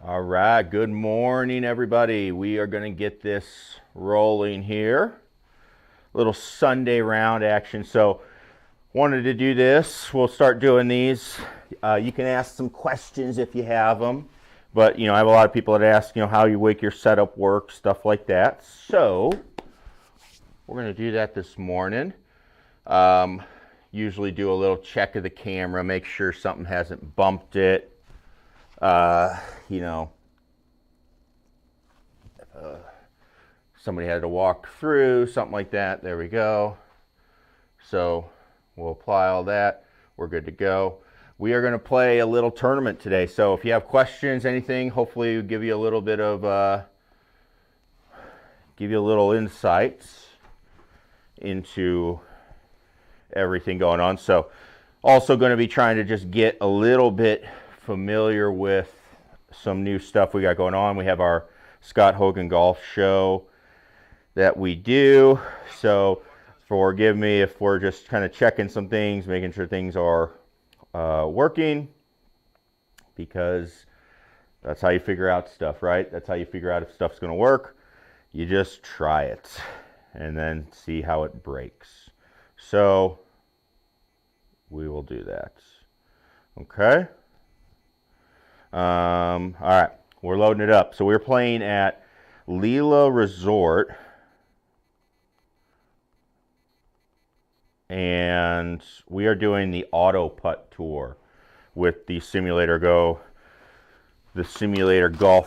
All right, good morning, everybody. We are going to get this rolling here. Little Sunday round action. So, wanted to do this. We'll start doing these. You can ask some questions if you have them. But, I have a lot of people that ask, how you make your setup work, stuff like that. So, we're going to do that this morning. Usually do a little check of the camera, make sure something hasn't bumped it. Somebody had to walk through, something like that. There we go. So we'll apply all that. We're good to go. We are going to play a little tournament today. So if you have questions, anything, hopefully we'll give you a little bit of, give you a little insights into everything going on. So also going to be trying to just get a little bit familiar with some new stuff we got going on. We have our Scott Hogan Golf Show that we do. So forgive me if we're just kind of checking some things, making sure things are working, because that's how you figure out stuff, right? That's how you figure out if stuff's going to work. You just try it and then see how it breaks. So we will do that. Okay. All right, we're loading it up. So we're playing at Lely Resort, and we are doing the Auto Putt Tour with the Simulator Golf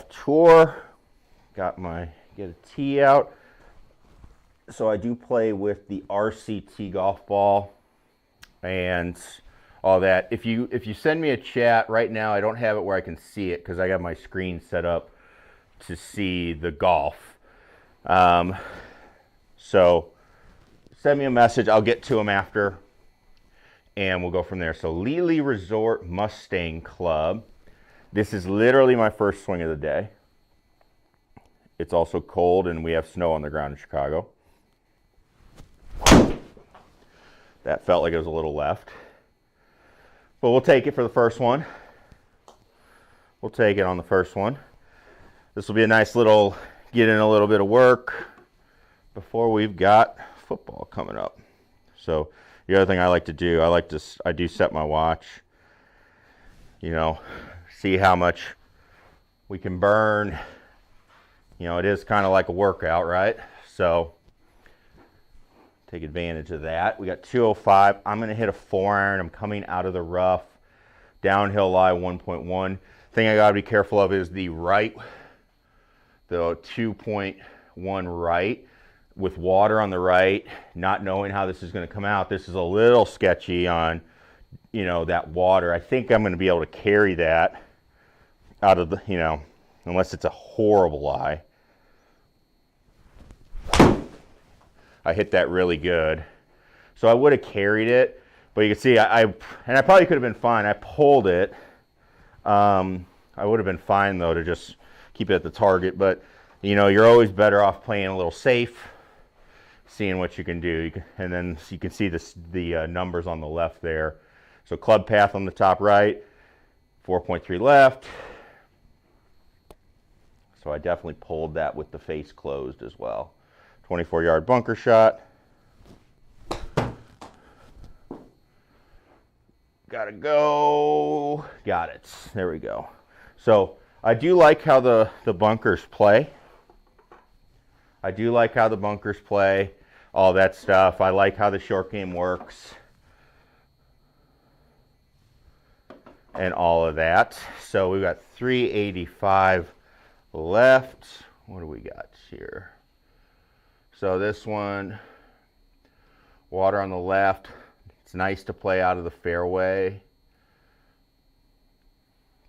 Tour. Get a tee out. So I do play with the RCT golf ball and all that. If you send me a chat right now, I don't have it where I can see it because I got my screen set up to see the golf. So send me a message. I'll get to them after, and we'll go from there. So Lely Resort Mustang Club. This is literally my first swing of the day. It's also cold, and we have snow on the ground in Chicago. That felt like it was a little left. But we'll take it for the first one. We'll take it on the first one. This will be a nice little, get in a little bit of work before we've got football coming up. So the other thing I like to do, I do set my watch, see how much we can burn. It is kind of like a workout, right? So take advantage of that. We got 205. I'm going to hit a 4-iron. I'm coming out of the rough. Downhill lie 1.1. Thing I got to be careful of is the right, the 2.1 right, with water on the right, not knowing how this is going to come out. This is a little sketchy on, that water. I think I'm going to be able to carry that out of the, unless it's a horrible lie. I hit that really good. So I would have carried it, but you can see I probably could have been fine. I pulled it. I would have been fine though to just keep it at the target, but you're always better off playing a little safe, seeing what you can do. And then you can see the numbers on the left there. So club path on the top right, 4.3 left. So I definitely pulled that with the face closed as well. 24-yard bunker shot. Gotta go. Got it. There we go. So I do like how the bunkers play. All that stuff. I like how the short game works. And all of that. So we've got 385 left. What do we got here? So this one, water on the left. It's nice to play out of the fairway.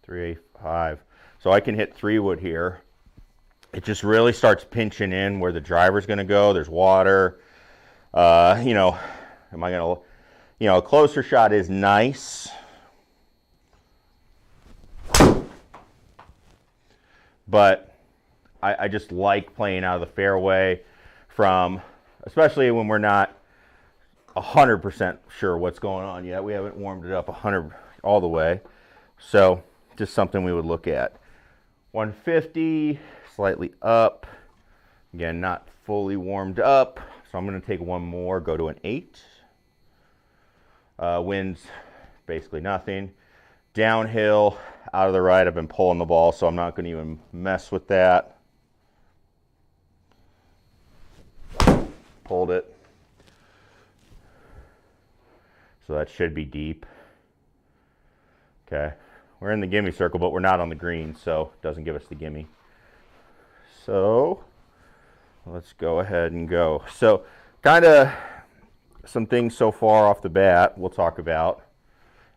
385. So I can hit 3-wood here. It just really starts pinching in where the driver's going to go. There's water. Am I going to, a closer shot is nice. But I just like playing out of the fairway especially when we're not 100% sure what's going on yet. We haven't warmed it up 100 all the way. So just something we would look at. 150, slightly up. Again, not fully warmed up, so I'm going to take one more, go to an 8. Winds, basically nothing. Downhill, out of the right, I've been pulling the ball, so I'm not going to even mess with that. Pulled it. So that should be deep. Okay, we're in the gimme circle, but we're not on the green, so it doesn't give us the gimme. So let's go ahead and go. So kind of some things so far off the bat we'll talk about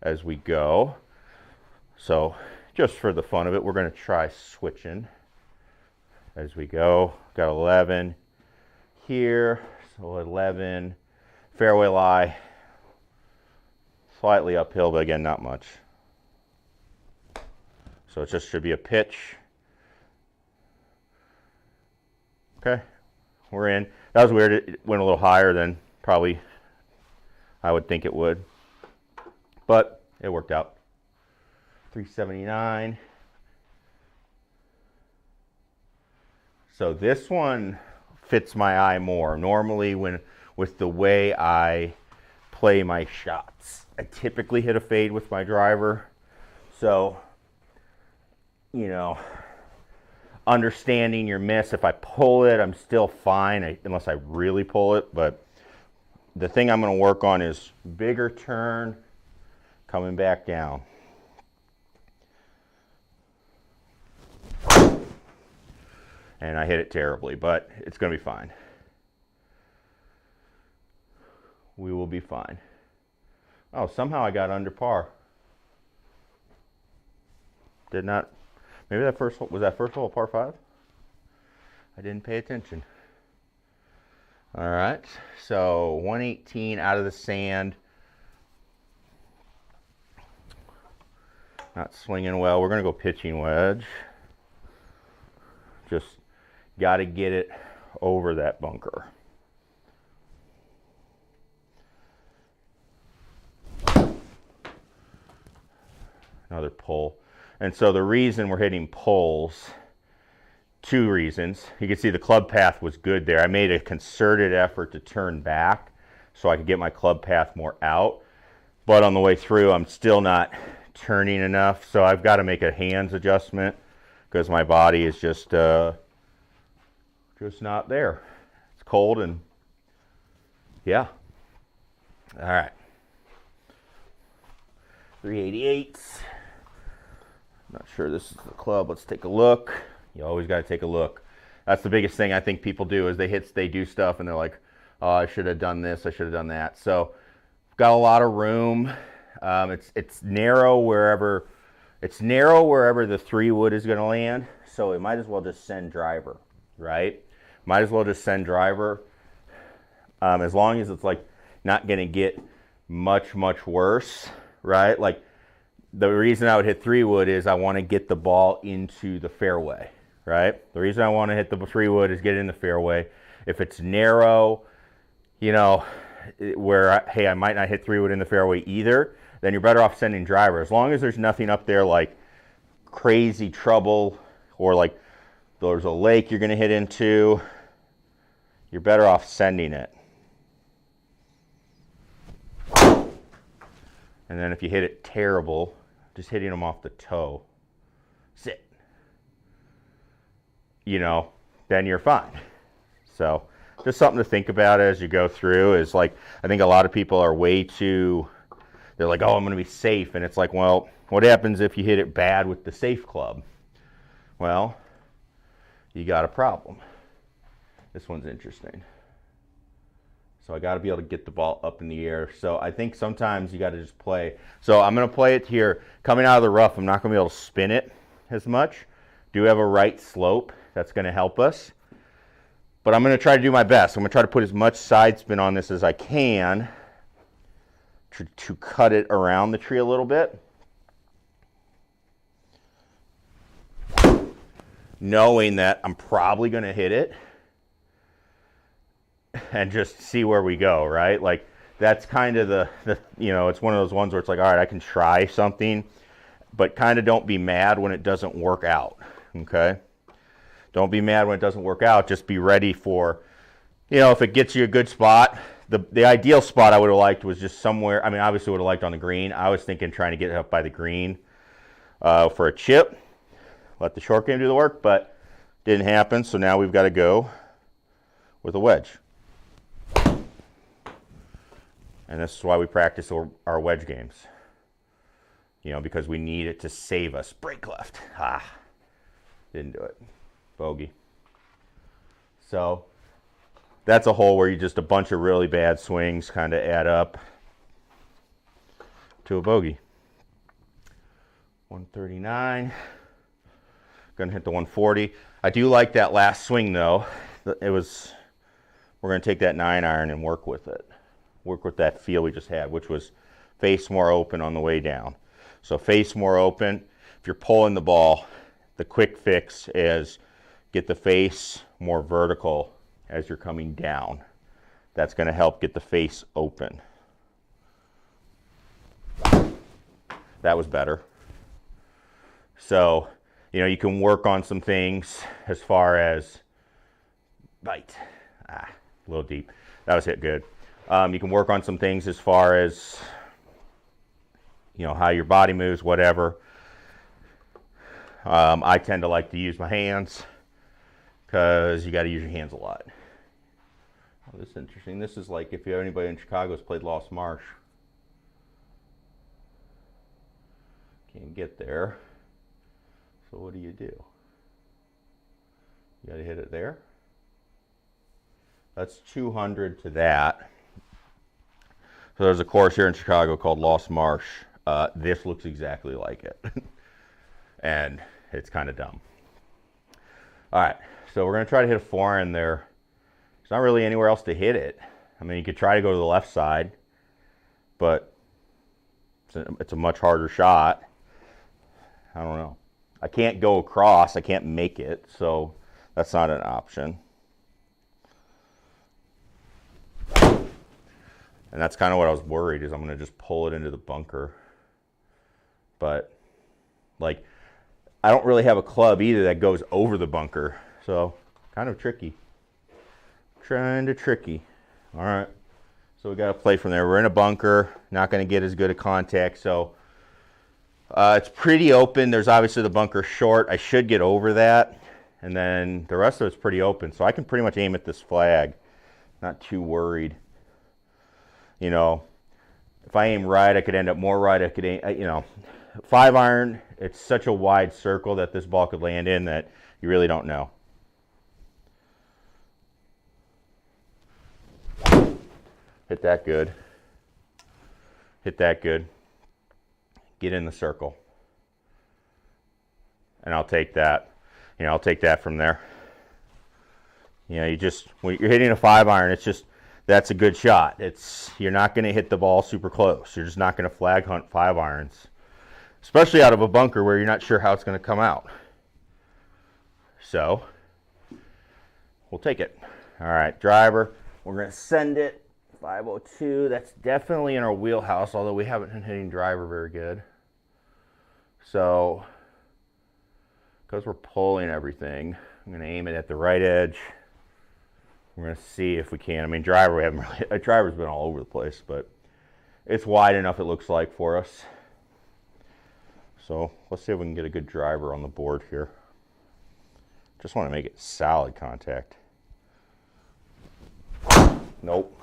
as we go. So just for the fun of it, we're going to try switching as we go. Got 11 here, so 11. Fairway lie, slightly uphill, but again, not much. So it just should be a pitch. Okay, we're in. That was weird. It went a little higher than probably I would think it would, but it worked out. 379. So this one fits my eye more. Normally, with the way I play my shots, I typically hit a fade with my driver. So, you know, understanding your miss, if I pull it, I'm still fine, unless I really pull it. But the thing I'm going to work on is bigger turn, coming back down. And I hit it terribly, but it's going to be fine. We will be fine. Oh, somehow I got under par. Did not. Maybe that first hole, was that first hole par 5? I didn't pay attention. All right, so 118 out of the sand. Not swinging well. We're going to go pitching wedge. Just got to get it over that bunker. Another pull. And so the reason we're hitting pulls, 2 reasons. You can see the club path was good there. I made a concerted effort to turn back so I could get my club path more out. But on the way through, I'm still not turning enough. So I've got to make a hands adjustment because my body is just not there. It's cold and yeah. All right. 388. Not sure this is the club. Let's take a look. You always got to take a look. That's the biggest thing I think people do is they do stuff and they're like, oh, I should have done this, I should have done that. So got a lot of room. It's narrow wherever the 3-wood is going to land. So it might as well just send driver, right? Might as well just send driver. As long as it's like not going to get much worse, right? Like the reason I would hit 3-wood is I want to get the ball into the fairway, right? The reason I want to hit the 3-wood is get it in the fairway. If it's narrow, you know, where, hey, I might not hit 3-wood in the fairway either, then you're better off sending driver. As long as there's nothing up there like crazy trouble or like there's a lake you're going to hit into, you're better off sending it. And then if you hit it terrible, just hitting them off the toe, sit, you know, then you're fine. So just something to think about as you go through is like, I think a lot of people are they're like, oh, I'm going to be safe. And it's like, well, what happens if you hit it bad with the safe club? Well, you got a problem. This one's interesting. So I got to be able to get the ball up in the air. So I think sometimes you got to just play. So I'm going to play it here. Coming out of the rough, I'm not going to be able to spin it as much. Do have a right slope. That's going to help us. But I'm going to try to do my best. I'm going to try to put as much side spin on this as I can to cut it around the tree a little bit. Knowing that I'm probably going to hit it. And just see where we go, right? Like that's kind of the you know, it's one of those ones where it's like, all right, I can try something, but kind of don't be mad when it doesn't work out. okay? Don't be mad when it doesn't work out. Just be ready for, you know, if it gets you a good spot. The ideal spot I would have liked was just somewhere, I mean, obviously would have liked on the green. I was thinking trying to get it up by the green for a chip. Let the short game do the work, but didn't happen. So now we've got to go with a wedge. And this is why we practice our wedge games. You know, because we need it to save us. Break left. Didn't do it. Bogey. So that's a hole where you just a bunch of really bad swings kind of add up to a bogey. 139. Gonna hit the 140. I do like that last swing though. We're gonna take that 9-iron and work with it. Work with that feel we just had, which was face more open on the way down. So face more open. If you're pulling the ball, the quick fix is get the face more vertical as you're coming down. That's going to help get the face open. That was better. So, you know, you can work on some things as far as bite. A little deep. That was hit good. You can work on some things as far as, you know, how your body moves, whatever. I tend to like to use my hands because you got to use your hands a lot. Oh, this is interesting. This is like if anybody in Chicago has played Lost Marsh. Can't get there. So what do? You got to hit it there. That's 200 to that. So there's a course here in Chicago called Lost Marsh. This looks exactly like it. And it's kind of dumb. All right, so we're going to try to hit a 4-iron there. There's not really anywhere else to hit it. I mean, you could try to go to the left side, but it's a much harder shot. I don't know. I can't go across. I can't make it, so that's not an option. And that's kind of what I was worried, is I'm going to just pull it into the bunker. But, like, I don't really have a club either that goes over the bunker. So, kind of tricky. Kind of tricky. All right. So, we got to play from there. We're in a bunker. Not going to get as good a contact. So, it's pretty open. There's obviously the bunker short. I should get over that. And then the rest of it's pretty open. So, I can pretty much aim at this flag. Not too worried. You know, if I aim right, I could end up more right. I could aim, you know, 5-iron, it's such a wide circle that this ball could land in that you really don't know. Hit that good. Hit that good. Get in the circle. And I'll take that. You know, I'll take that from there. You know, when you're hitting a 5-iron, it's just, that's a good shot. You're not going to hit the ball super close. You're just not going to flag hunt 5-irons, especially out of a bunker where you're not sure how it's going to come out. So we'll take it. All right, driver. We're going to send it 502. That's definitely in our wheelhouse, although we haven't been hitting driver very good. So because we're pulling everything, I'm going to aim it at the right edge. We're going to see if we can. I mean, driver, driver's been all over the place, but it's wide enough, it looks like, for us. So let's see if we can get a good driver on the board here. Just want to make it solid contact. Nope.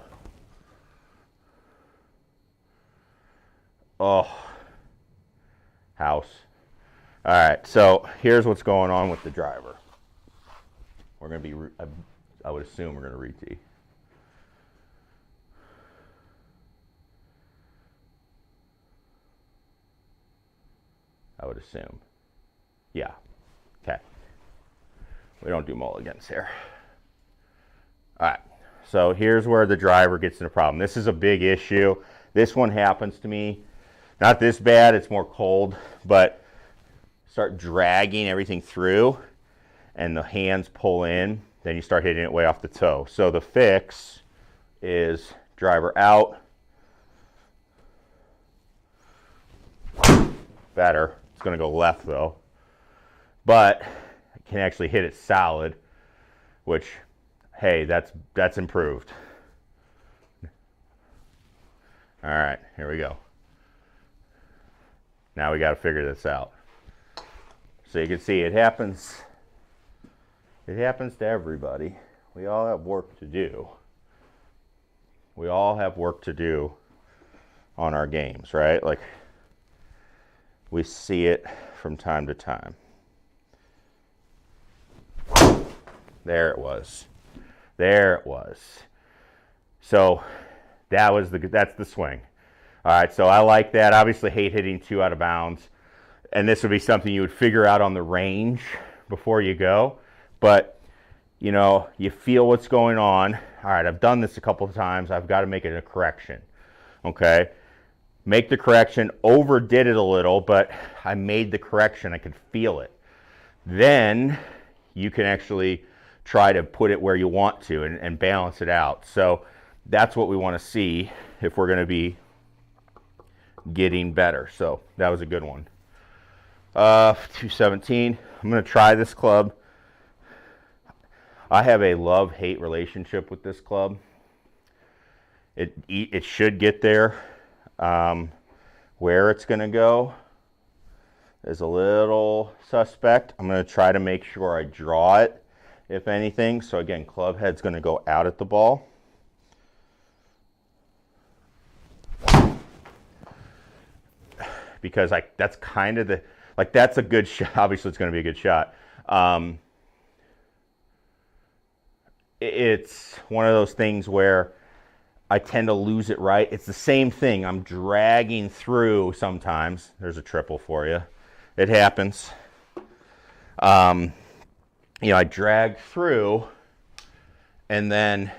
Oh. House. All right, so here's what's going on with the driver. We're going to be... I would assume we're going to re-tee. I would assume. Yeah. Okay. We don't do mulligans here. All right. So here's where the driver gets in a problem. This is a big issue. This one happens to me. Not this bad. It's more cold. But start dragging everything through and the hands pull in. Then you start hitting it way off the toe. So the fix is driver out. Better. It's going to go left though. But can actually hit it solid, which, hey, that's improved. All right, here we go. Now we got to figure this out. So you can see it happens. It happens to everybody. We all have work to do. We all have work to do on our games, right? Like, we see it from time to time. There it was. There it was. So that's the swing. All right, so I like that. Obviously hate hitting 2 out of bounds. And this would be something you would figure out on the range before you go. But, you know, you feel what's going on. All right, I've done this a couple of times. I've got to make it a correction. Okay? Make the correction. Overdid it a little, but I made the correction. I could feel it. Then you can actually try to put it where you want to and balance it out. So that's what we want to see if we're going to be getting better. So that was a good one. 217. I'm going to try this club. I have a love-hate relationship with this club. It should get there. Where it's going to go is a little suspect. I'm going to try to make sure I draw it, if anything. So again, club head's going to go out at the ball. Because that's kind of that's a good shot. Obviously, it's going to be a good shot. It's one of those things where I tend to lose it right. It's the same thing. I'm dragging through sometimes. There's a triple for you. It happens. You know, I drag through, and then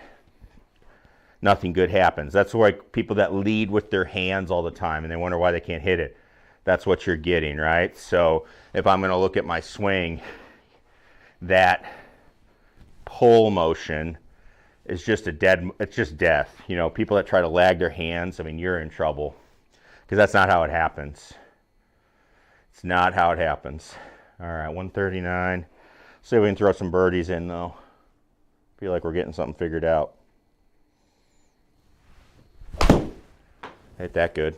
nothing good happens. That's why people that lead with their hands all the time, and they wonder why they can't hit it. That's what you're getting, right? So if I'm going to look at my swing, that pull motion is just it's just death. You know, people that try to lag their hands, I mean, you're in trouble because that's not how it happens. It's not how it happens. All right, 139. See if we can throw some birdies in, though. Feel like we're getting something figured out. Hit that good.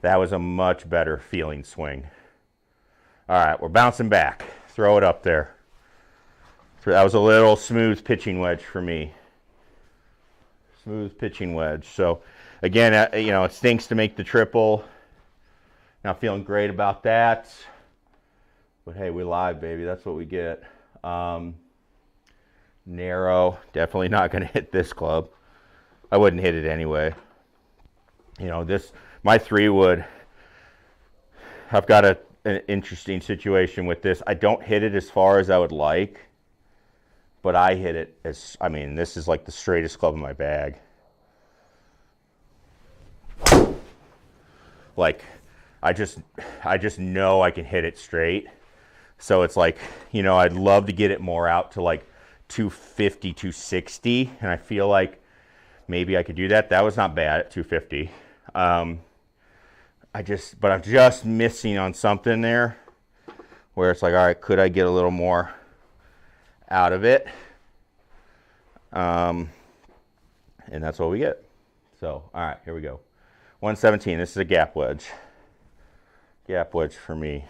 That was a much better feeling swing. All right, we're bouncing back. Throw it up there. That was a little smooth pitching wedge for me. Smooth pitching wedge. So, again, you know, it stinks to make the triple. Not feeling great about that. But, hey, we live, baby. That's what we get. Narrow. Definitely not going to hit this club. I wouldn't hit it anyway. You know, my 3-wood, I've got an interesting situation with this. I don't hit it as far as I would like, but I hit it I mean, this is like the straightest club in my bag. Like, I just know I can hit it straight. So it's like, you know, I'd love to get it more out to like 250, 260, and I feel like maybe I could do that. That was not bad at 250. But I'm just missing on something there where it's like, all right, could I get a little more out of it? And that's what we get. So, all right, here we go. 117, this is a gap wedge. Gap wedge for me.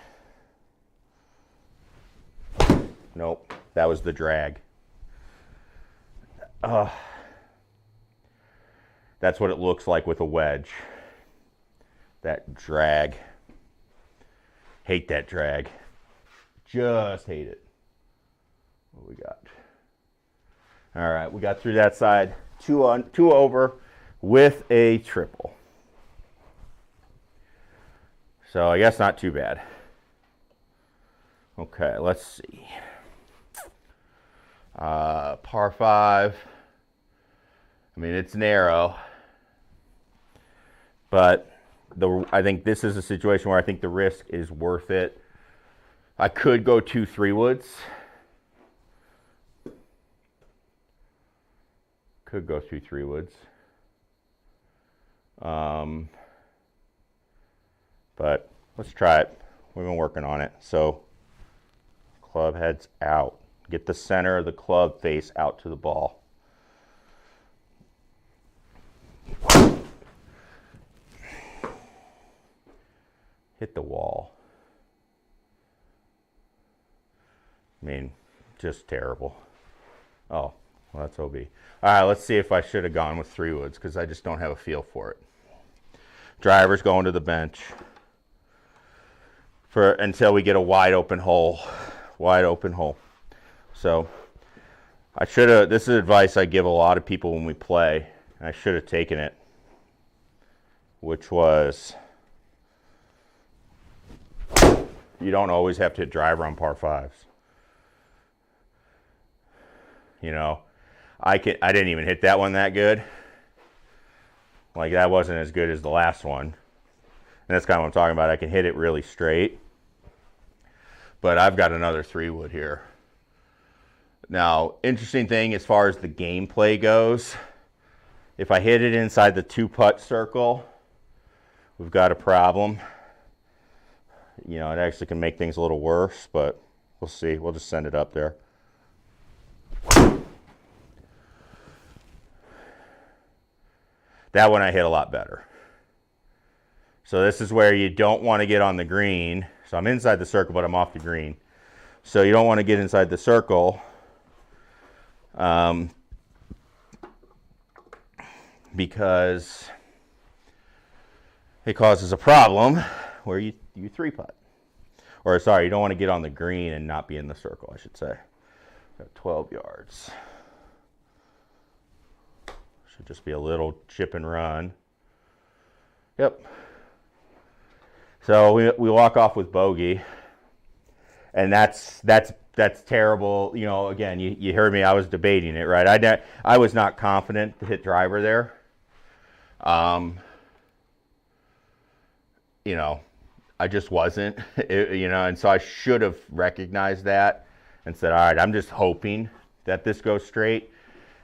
Nope, that was the drag. That's what it looks like with a wedge. That drag. Hate that drag. Just hate it. What we got? All right, we got through that side. Two over with a triple. So I guess not too bad. Okay, let's see. Par 5. I mean, it's narrow. But I think this is a situation where I think the risk is worth it. I could go 2 3-woods. Could go 2 3-woods. But let's try it. We've been working on it. So Club head's out. Get the center of the club face out to the ball. Hit the wall. I mean, just terrible. Oh, well, that's OB. All right, let's see if I should have gone with 3 woods because I just don't have a feel for it. Driver's going to the bench until we get a wide open hole. Wide open hole. So I should have, this is advice I give a lot of people when we play. I should have taken it, which was, you don't always have to hit driver on par 5s. You know, I didn't even hit that one that good. Like, that wasn't as good as the last one. And that's kind of what I'm talking about. I can hit it really straight. But I've got another 3 wood here. Now, interesting thing as far as the gameplay goes, if I hit it inside the 2-putt circle, we've got a problem. You know, it actually can make things a little worse, but we'll see. We'll just send it up there. That one I hit a lot better. So this is where you don't want to get on the green. So I'm inside the circle, but I'm off the green. So you don't want to get inside the circle because it causes a problem where you 3-putt. Or sorry, you don't want to get on the green and not be in the circle, I should say. Got 12 yards. Should just be a little chip and run. Yep. So we walk off with bogey, and that's terrible. You know, again, you heard me. I was debating it, right? I was not confident to hit driver there. You know, I just wasn't. You know, and so I should have recognized that and said, all right, I'm just hoping that this goes straight.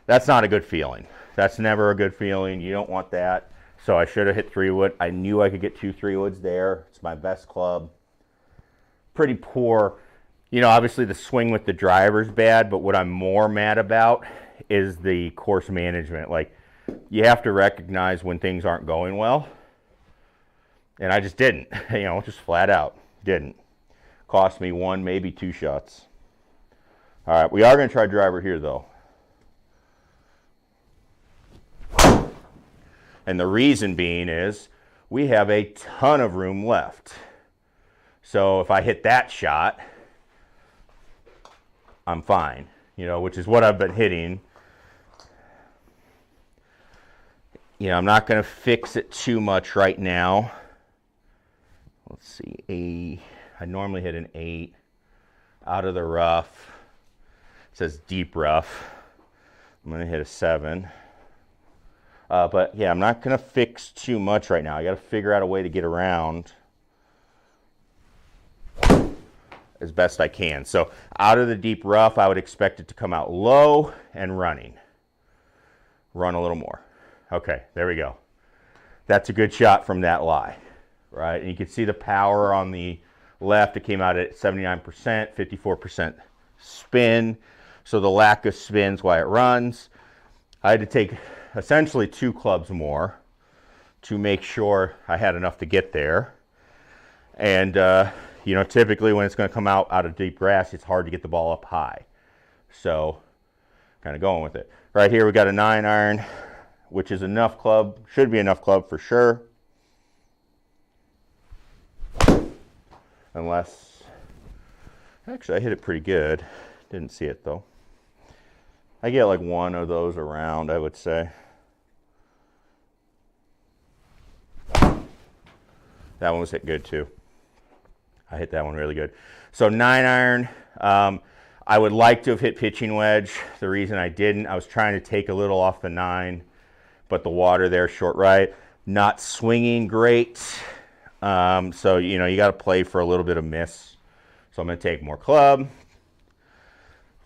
That's not a good feeling. That's never a good feeling. You don't want that. So I should have hit 3 wood. I knew I could get 2 3 woods there. It's my best club. Pretty poor. You know, obviously the swing with the driver's bad, but what I'm more mad about is the course management. Like, you have to recognize when things aren't going well. And I just didn't. You know, just flat out. Didn't. Cost me 1, maybe 2 shots. All right, we are going to try driver here, though. And the reason being is we have a ton of room left. So if I hit that shot, I'm fine, you know, which is what I've been hitting. You know, I'm not going to fix it too much right now. Let's see, I normally hit an 8 out of the rough. It says deep rough. I'm going to hit a 7. But yeah, I'm not going to fix too much right now. I got to figure out a way to get around as best I can. So out of the deep rough, I would expect it to come out low and running. Run a little more. Okay, there we go. That's a good shot from that lie, right? And you can see the power on the left. It came out at 79%, 54% spin. So the lack of spin's why it runs. I had to take essentially 2 clubs more to make sure I had enough to get there. And, you know, typically when it's going to come out of deep grass, it's hard to get the ball up high. So, kind of going with it. Right here we got a 9-iron, which is enough club. Should be enough club for sure. Unless, actually I hit it pretty good. Didn't see it though. I get like 1 of those around, I would say. That one was hit good too. I hit that one really good. So 9-iron. I would like to have hit pitching wedge. The reason I didn't, I was trying to take a little off the 9, but the water there, short right. Not swinging great. So, you know, you got to play for a little bit of miss. So I'm going to take more club.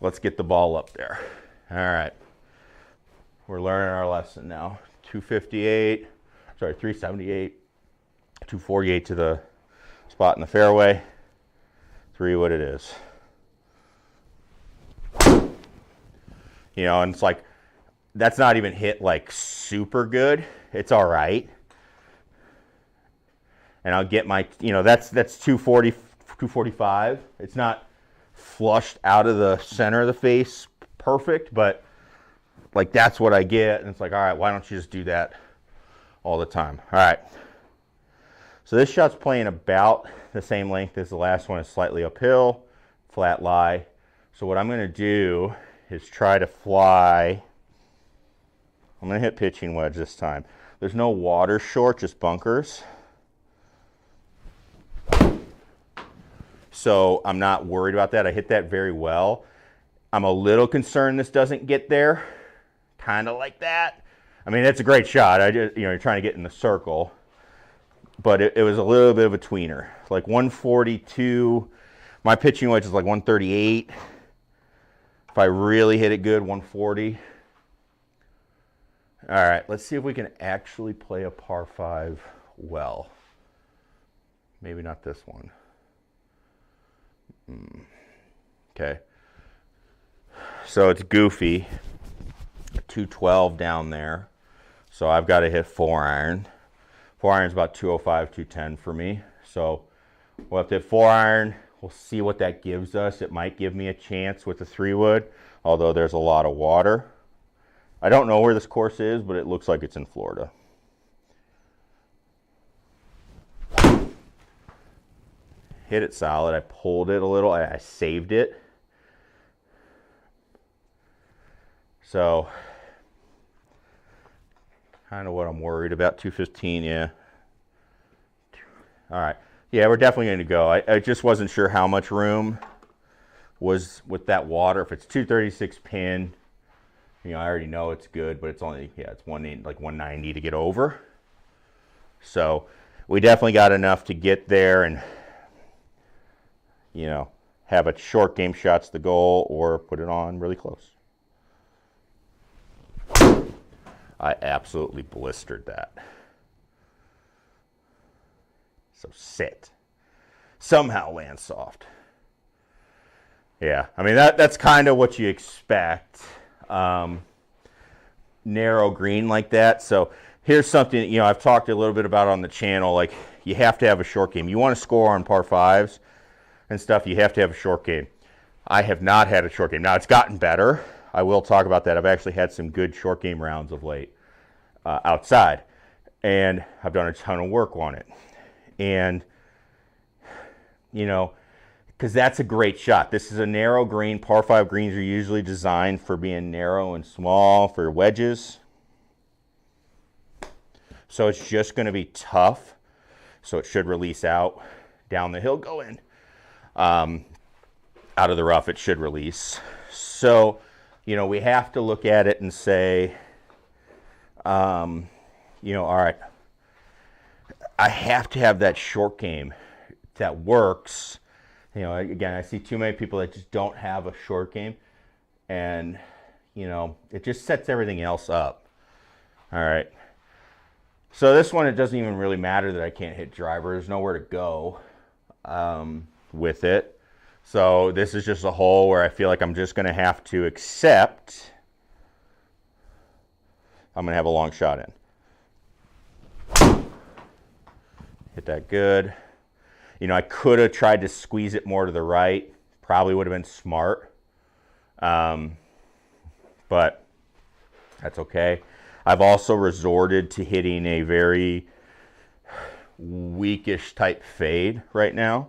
Let's get the ball up there. All right. We're learning our lesson now. 378, 248 to the spot in the fairway. 3 wood it is. You know, and it's like, that's not even hit like super good. It's all right. And I'll get my, you know, that's 240, 245. It's not flushed out of the center of the face perfect, but like that's what I get. And it's like, all right, why don't you just do that all the time? All right. So this shot's playing about the same length as the last one. Is slightly uphill, flat lie. So what I'm going to do is try to fly. I'm going to hit pitching wedge this time. There's no water short, just bunkers. So I'm not worried about that. I hit that very well. I'm a little concerned this doesn't get there, kind of like that. I mean, it's a great shot. I just, you know, you're trying to get in the circle, but it was a little bit of a tweener. Like 142. My pitching wedge is like 138. If I really hit it good, 140. All right, let's see if we can actually play a par 5 well. Maybe not this one. Okay. So it's goofy. 212 down there. So I've got to hit 4-iron. 4-iron's about 205, 210 for me. So we'll have to hit 4-iron. We'll see what that gives us. It might give me a chance with the 3-wood, although there's a lot of water. I don't know where this course is, but it looks like it's in Florida. Hit it solid. I pulled it a little. I saved it. So, kind of what I'm worried about. 215, yeah. All right. Yeah, we're definitely going to go. I just wasn't sure how much room was with that water. If it's 236 pin, you know, I already know it's good, but it's only, yeah, it's like 190 to get over. So we definitely got enough to get there and, you know, have a short game shot's the goal or put it on really close. I absolutely blistered that. So sit. Somehow land soft. Yeah, I mean, that's kind of what you expect. Narrow green like that. So here's something, you know, I've talked a little bit about on the channel. Like, you have to have a short game. You want to score on par 5s and stuff, you have to have a short game. I have not had a short game. Now, it's gotten better. I will talk about that. I've actually had some good short game rounds of late outside, and I've done a ton of work on it. And, you know, because that's a great shot. This is a narrow green. Par 5 greens are usually designed for being narrow and small for wedges. So it's just going to be tough. So it should release out. Down the hill, go in. Out of the rough, it should release. So, you know, we have to look at it and say, you know, all right, I have to have that short game that works. You know, again, I see too many people that just don't have a short game, and, you know, it just sets everything else up. All right. So this one, it doesn't even really matter that I can't hit driver. There's nowhere to go with it. So this is just a hole where I feel like I'm just going to have to accept I'm going to have a long shot in. Hit that good. You know, I could have tried to squeeze it more to the right. Probably would have been smart. But that's okay. I've also resorted to hitting a very weakish type fade right now,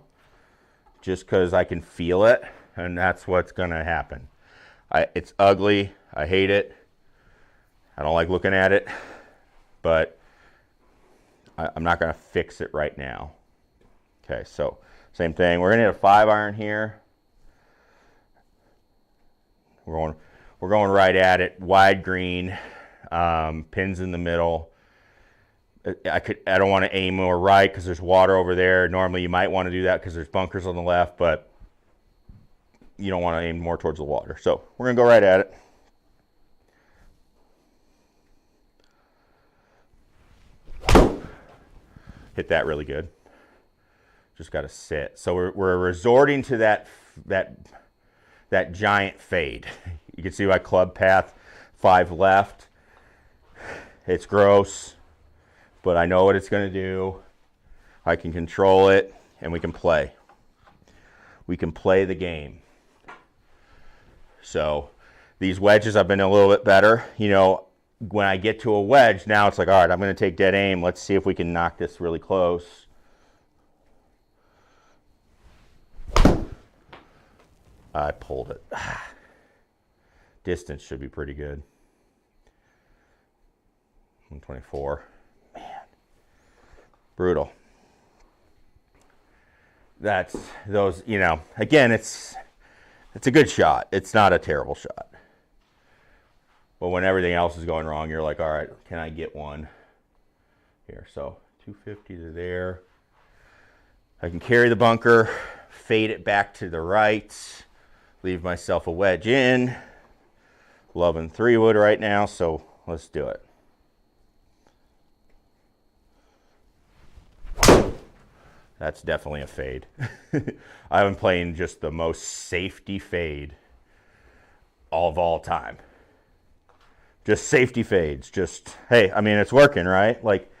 just because I can feel it, and that's what's going to happen. It's ugly. I hate it. I don't like looking at it, but I'm not going to fix it right now. Okay, so same thing. We're going to hit a 5-iron here. We're going right at it. Wide green, pins in the middle. I don't want to aim more right because there's water over there. Normally you might want to do that because there's bunkers on the left, but you don't want to aim more towards the water. So we're going to go right at it. Hit that really good. Just got to sit. So we're resorting to that giant fade. can see my club path, 5 left. It's gross, but I know what it's going to do. I can control it, and we can play. We can play the game. So these wedges, I've been a little bit better. You know, when I get to a wedge, now it's like, all right, I'm going to take dead aim. Let's see if we can knock this really close. I pulled it. Distance should be pretty good. 124. Man. Brutal. That's those, you know, again, it's a good shot. It's not a terrible shot. But when everything else is going wrong, you're like, all right, can I get one here? So 250 to there. I can carry the bunker, fade it back to the right, leave myself a wedge in. Loving 3-wood right now, so let's do it. That's definitely a fade. I've been playing just the most safety fade of all time. Just safety fades. Just, hey, I mean, it's working, right? Like,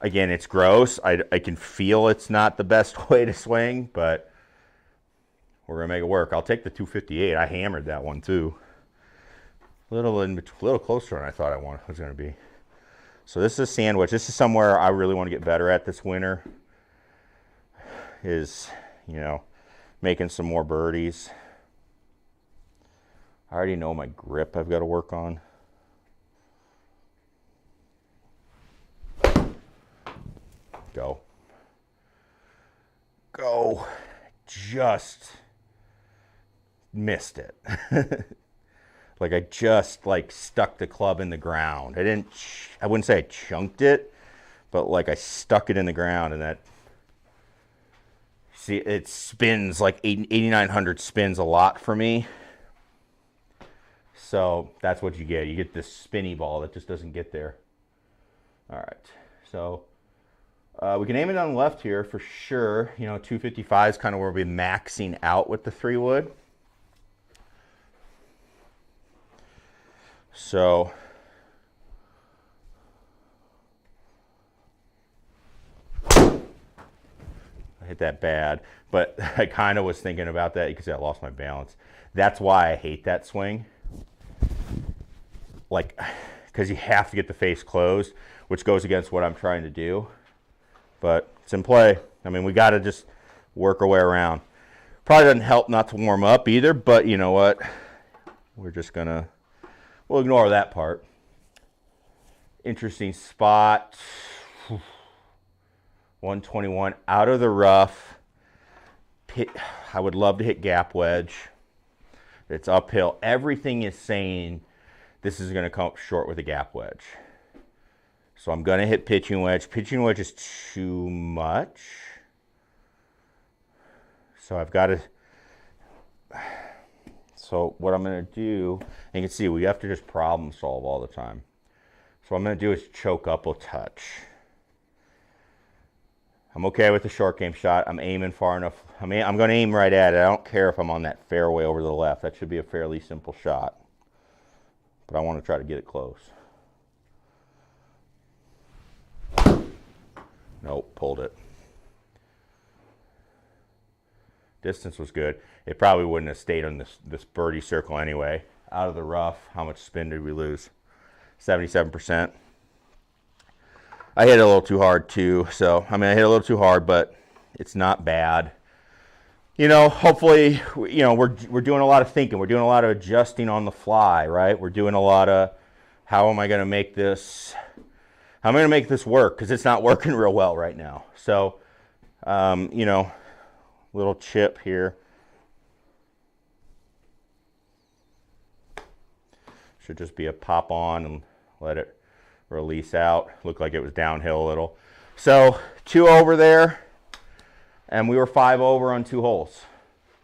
again, it's gross. I can feel it's not the best way to swing, but we're going to make it work. I'll take the 258. I hammered that one, too. A little closer than I thought it was going to be. So this is a sandwich. This is somewhere I really want to get better at this winter. Is, you know, making some more birdies. I already know my grip I've got to work on. Go. Go. Just missed it. Like I just like stuck the club in the ground. I wouldn't say I chunked it, but like I stuck it in the ground, and that, see, it spins like 8,900 spins a lot for me. So that's what you get. You get this spinny ball that just doesn't get there. All right. So we can aim it on the left here for sure. You know, 255 is kind of where we'll be maxing out with the 3-wood. So I hit that bad, but I kind of was thinking about that. You can see I lost my balance. That's why I hate that swing. Like, because you have to get the face closed, which goes against what I'm trying to do. But it's in play. I mean, we got to just work our way around. Probably doesn't help not to warm up either, but you know what? We're just going to, we'll ignore that part. Interesting spot. 121 out of the rough. I would love to hit gap wedge. It's uphill. Everything is saying this is going to come up short with a gap wedge. So I'm going to hit pitching wedge. Pitching wedge is too much. So I've got to... So what I'm going to do, and you can see we have to just problem solve all the time. So what I'm going to do is choke up a touch. I'm okay with the short game shot. I'm aiming far enough. I'm going to aim right at it. I don't care if I'm on that fairway over to the left. That should be a fairly simple shot. But I want to try to get it close. Nope, pulled it. Distance was good. It probably wouldn't have stayed on this birdie circle anyway. Out of the rough, how much spin did we lose? 77%. I hit it a little too hard too. So, I mean, I hit it a little too hard, but it's not bad. You know, hopefully, you know, we're doing a lot of thinking. We're doing a lot of adjusting on the fly, right? We're doing a lot of, how am I going to make this, how am I going to make this work? Because it's not working real well right now. So, you know, little chip here. Should just be a pop on and let it release out. Looked like it was downhill a little. So 2 over there, and we were 5 over on 2 holes,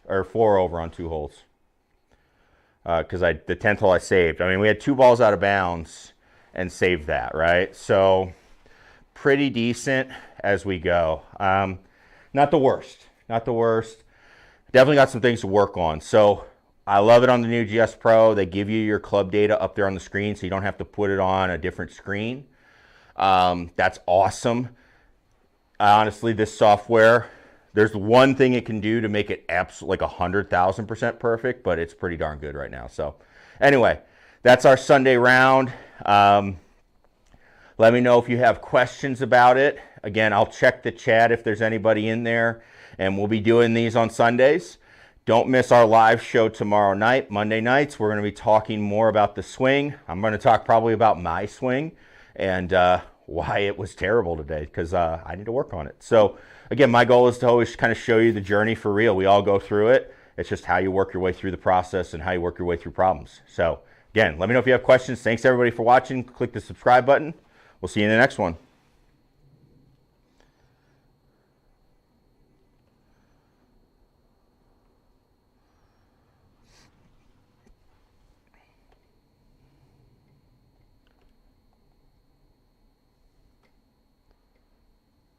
or 4 over on 2 holes. Because the 10th hole I saved. I mean, we had 2 balls out of bounds and saved that, right? So pretty decent as we go. Not the worst. Not the worst. Definitely got some things to work on. So I love it on the new GS Pro. They give you your club data up there on the screen, so you don't have to put it on a different screen. That's awesome. Honestly, this software, there's one thing it can do to make it absolutely like 100,000% perfect, but it's pretty darn good right now. So anyway, that's our Sunday round. Let me know if you have questions about it. Again, I'll check the chat if there's anybody in there, and we'll be doing these on Sundays. Don't miss our live show tomorrow night, Monday nights. We're going to be talking more about the swing. I'm going to talk probably about my swing and why it was terrible today, because I need to work on it. So again, my goal is to always kind of show you the journey for real. We all go through it. It's just how you work your way through the process and how you work your way through problems. So again, let me know if you have questions. Thanks everybody for watching. Click the subscribe button. We'll see you in the next one.